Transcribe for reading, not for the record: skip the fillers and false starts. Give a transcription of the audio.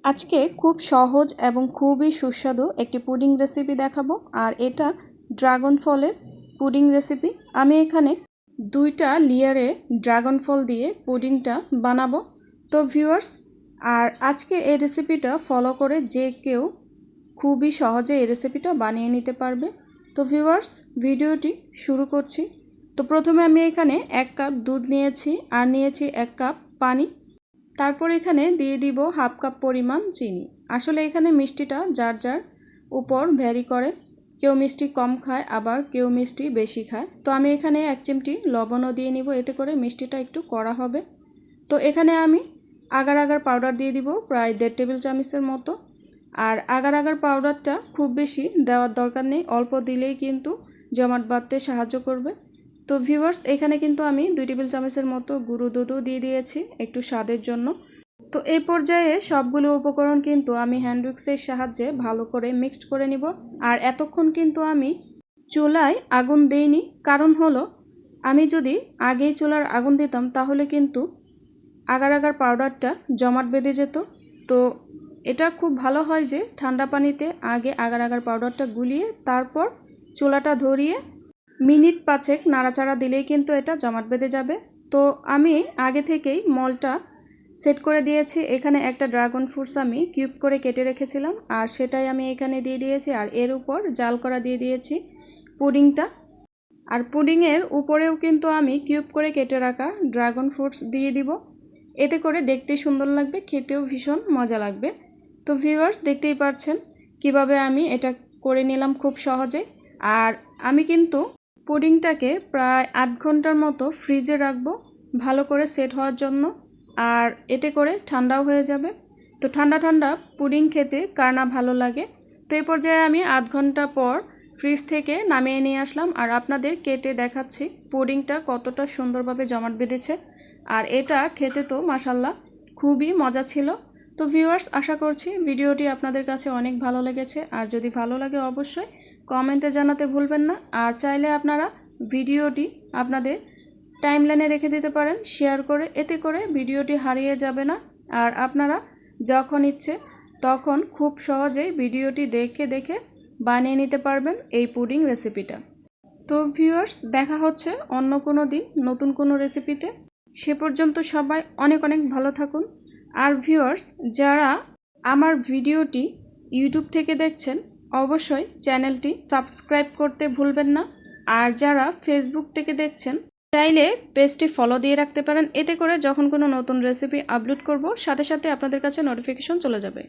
আজকে খুব সহজ এবং খুবই সুস্বাদু একটি পুডিং রেসিপি দেখাবো। আর এটা ড্রাগন ফলের পুডিং রেসিপি। আমি এখানে 2টা লেয়ারে ড্রাগন ফল দিয়ে পুডিংটা বানাবো। তো ভিউয়ার্স, আর আজকে এই রেসিপিটা ফলো করে যে কেউ খুবই সহজে এই রেসিপিটা বানিয়ে নিতে পারবে। তো ভিউয়ার্স, ভিডিওটি শুরু করছি। তো প্রথমে আমি এখানে 1 কাপ দুধ নিয়েছি আর নিয়েছি 1 কাপ পানি। তারপর এখানে দিয়ে দিব হাফ কাপ পরিমাণ চিনি। আসলে এখানে মিষ্টিটা যার যার উপর ভ্যারি করে, কেউ মিষ্টি কম খায় আবার কেউ মিষ্টি বেশি খায়। তো আমি এখানে 1 চিমটি লবণও দিয়ে নিব, এতে করে মিষ্টিটা একটু কড়া হবে। তো এখানে আমি আগার আগার পাউডার দিয়ে দিব প্রায় 1.5 টেবিল চামচের মতো। আর আগার আগার পাউডারটা খুব বেশি দেওয়ার দরকার নেই, অল্প দিলেই কিন্তু জমাট বাঁধতে সাহায্য করবে। তো ভিউয়ার্স, এখানে কিন্তু আমি 2 টেবিল চামচের মতো গুঁড়ো দুধও দিয়ে দিয়েছি একটু স্বাদের জন্য। তো এই পর্যায়ে সবগুলো উপকরণ কিন্তু আমি হ্যান্ড উইক্সের সাহায্যে ভালো করে মিক্সড করে নিব। আর এতক্ষণ কিন্তু আমি চুলায় আগুন দেইনি, কারণ হলো আমি যদি আগেই চুলার আগুন দিতাম তাহলে কিন্তু আগার আগার পাউডারটা জমাট বেঁধে যেত। তো এটা খুব ভালো হয় যে ঠান্ডা পানিতে আগে আগার আগার পাউডারটা গুলিয়ে তারপর চুলাটা ধরিয়ে মিনিট 5 নাড়াচাড়া দিলেই কিন্তু এটা জমাট বেঁধে যাবে। তো আমি আগে থেকেই মলটা সেট করে দিয়েছি। এখানে একটা ড্রাগন ফ্রুটস আমি কিউব করে কেটে রেখেছিলাম আর সেটাই আমি এখানে দিয়ে দিয়েছি। আর এর উপর জাল করা দিয়ে দিয়েছি পুডিংটা। আর পুডিংয়ের উপরেও কিন্তু আমি কিউব করে কেটে রাখা ড্রাগন ফ্রুটস দিয়ে দিব। এতে করে দেখতে সুন্দর লাগবে, খেতেও ভীষণ মজা লাগবে। তো ভিউয়ার্স, দেখতেই পাচ্ছেন কিভাবে আমি এটা করে নিলাম খুব সহজে। আর আমি কিন্তু পুডিংটাকে প্রায় 8 ঘন্টার মতো ফ্রিজে রাখবো ভালো করে সেট হওয়ার জন্য। আর এতে করে ঠান্ডাও হয়ে যাবে। তো ঠান্ডা ঠান্ডা পুডিং খেতে কার না ভালো লাগে। তো এই পর্যায়ে আমি 8 ঘন্টা পর ফ্রিজ থেকে নামিয়ে নিয়ে আসলাম আর আপনাদের কেটে দেখাচ্ছি পুডিংটা কতটা সুন্দরভাবে জমাট বেঁধেছে। আর এটা খেতে তো মাশাল্লাহ খুবই মজা ছিল। তো ভিউয়ার্স, আশা করছি ভিডিওটি আপনাদের কাছে অনেক ভালো লেগেছে। আর যদি ভালো লাগে অবশ্যই কমেন্টে জানাতে ভুলবেন না। আর চাইলে আপনারা ভিডিওটি আপনাদের টাইমলাইনে রেখে দিতে পারেন শেয়ার করে, এতে করে ভিডিওটি হারিয়ে যাবে না। আর আপনারা যখন ইচ্ছে তখন খুব সহজেই ভিডিওটি দেখে দেখে বানিয়ে নিতে পারবেন এই পুডিং রেসিপিটা। তো ভিউয়ার্স, দেখা হচ্ছে অন্য কোনো দিন নতুন কোনো রেসিপিতে। সে পর্যন্ত সবাই অনেক অনেক ভালো থাকুন। আর ভিউয়ার্স, যারা আমার ভিডিওটি ইউটিউব থেকে দেখছেন অবশ্যই চ্যানেলটি সাবস্ক্রাইব করতে ভুলবেন না। আর যারা ফেসবুক থেকে দেখছেন চাইলে পেজটি ফলো দিয়ে রাখতে পারেন, এতে করে যখন কোনো নতুন রেসিপি আপলোড করব সাথে সাথে আপনাদের কাছে নোটিফিকেশন চলে যাবে।